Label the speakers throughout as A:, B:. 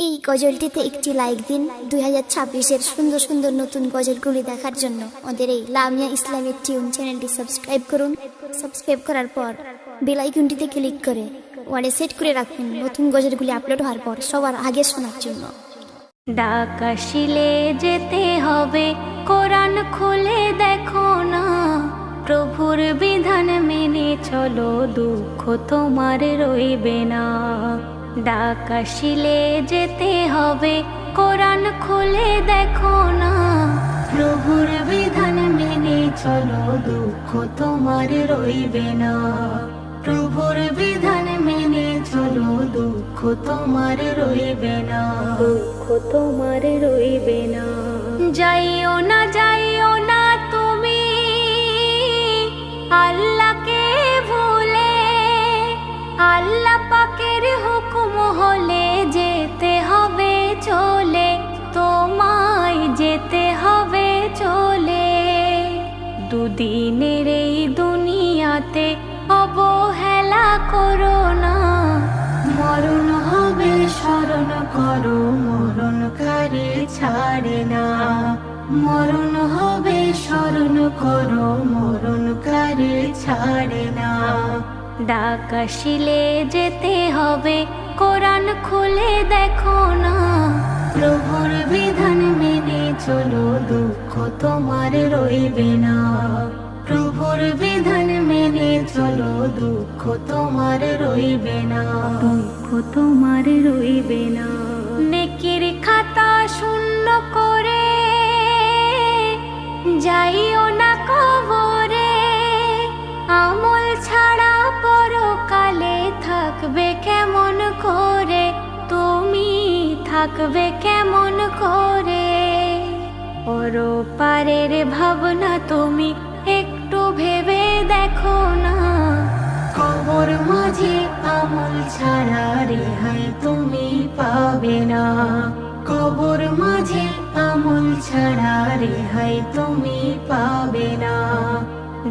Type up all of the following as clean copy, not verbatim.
A: এই গজলটিতে একটি লাইক দিন। 2026-এর সুন্দর সুন্দর নতুন গজলগুলি দেখার জন্য আমাদের এই লামিয়া ইসলামিক টিউন চ্যানেলটি সাবস্ক্রাইব করুন। সাবস্ক্রাইব করার পর বেল আইকনটিতে ক্লিক করে ওয়ালে সেট করে রাখুন নতুন গজলগুলি আপলোড হওয়ার পর সবার আগে শোনার জন্য।
B: ডাক আসিলে যেতে হবে, কোরআন খুলে দেখো না, প্রভুর বিধান মেনে চলো, দুঃখ তোমার রইবে না। ডাক আসিলে যেতে হবে, কোরআন খুলে দেখো না, প্রভুর বিধান মেনে চলো, দুঃখ তোমার রইবে না। প্রভুর বিধান মেনে চলো, দুঃখ তোমার রইবে না, দুঃখ তোমার রইবে না। যাইও না যাইও না তুমি আল্লাহকে ভুলে, আল্লাহ পাকের হুকুম হলে যেতে হবে চলে, তোমায় যেতে হবে চলে। দুদিনের এই দুনিয়াতে অবহেলা করো না, মরণ হবে স্মরণ করো, মরণকারী ছাড়ে না। মরণ হবে স্মরণ করো, মরণকারী ছাড়ে না। ডাক আসিলে যেতে হবে, কোরআন খুলে দেখো না, প্রভুর বিধান মেনে চলো, দুঃখ তোমার রইবে না। প্রভুর বিধান মেনে চলো, দুঃখ তোমার রইবে না, দুঃখ তোমার রইবে না। নেকির খাতা শূন্য করে যাইও না কবরে, আমল ছাড়া পরকালে থাকবে কেমন করে, তুমি থাকবে কেমন করে। পরপারের ভাবনা তুমি একটু ভেবে দেখো না, কবর মাঝে আমল ছাড়া রেহাই তুমি পাবে না। কবর মাঝে আমল ছাড়া রেহাই তুমি পাবে না।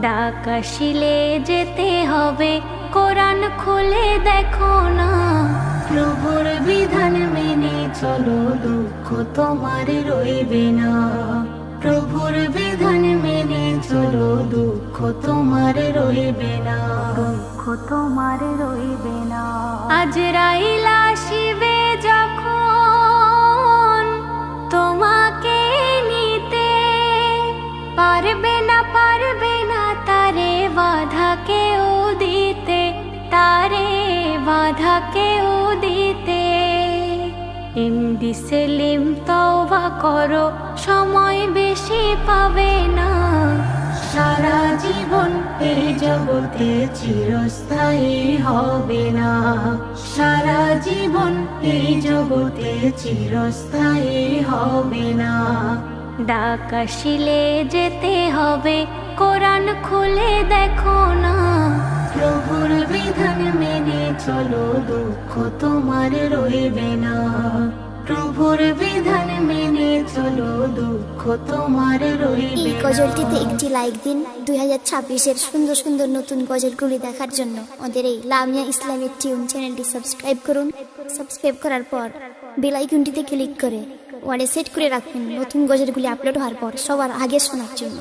B: ডাক আসিলে যেতে হবে, কোরআন খুলে দেখো না, প্রভুর বিধান মেনে চলো, দুঃখ তোমার রইবে না। প্রভুর বিধান মেনে চলো, দুঃখ তোমার রইবে না, দুঃখ তোমার রইবে না। আজরাইল আসিবে যখন তোমাকে নিতে, পারবে না তারে বাধা কেউ দিতে, তারে বাধা কেউ দিতে। এমডি সেলিম তওবা করো, সময় বেশি পাবে না। সারা জীবন এই জগতে চিরস্থায়ী হবে না, সারা জীবন এই জগতে চিরস্থায়ী হবে না। ডাক আসিলে যেতে হবে, কোরআন খুলে দেখো না, প্রভুর বিধান মেনে চলো, দুঃখ তোমার রইবে না। প্রভুর বিধান মেনে চলো, দুঃখ তোমার রইবে না।
A: এই গজলটিতে একটি লাইক দিন। 2026-এর সুন্দর সুন্দর নতুন গজলগুলি দেখার জন্য আমাদের এই লামিয়া ইসলামিক টিউন চ্যানেলটি সাবস্ক্রাইব করুন। সাবস্ক্রাইব করার পর বেল আইকনটিতে ক্লিক করে ওয়ালে সেট করে রাখুন নতুন গজলগুলি আপলোড হওয়ার পর সবার আগে শোনার জন্য।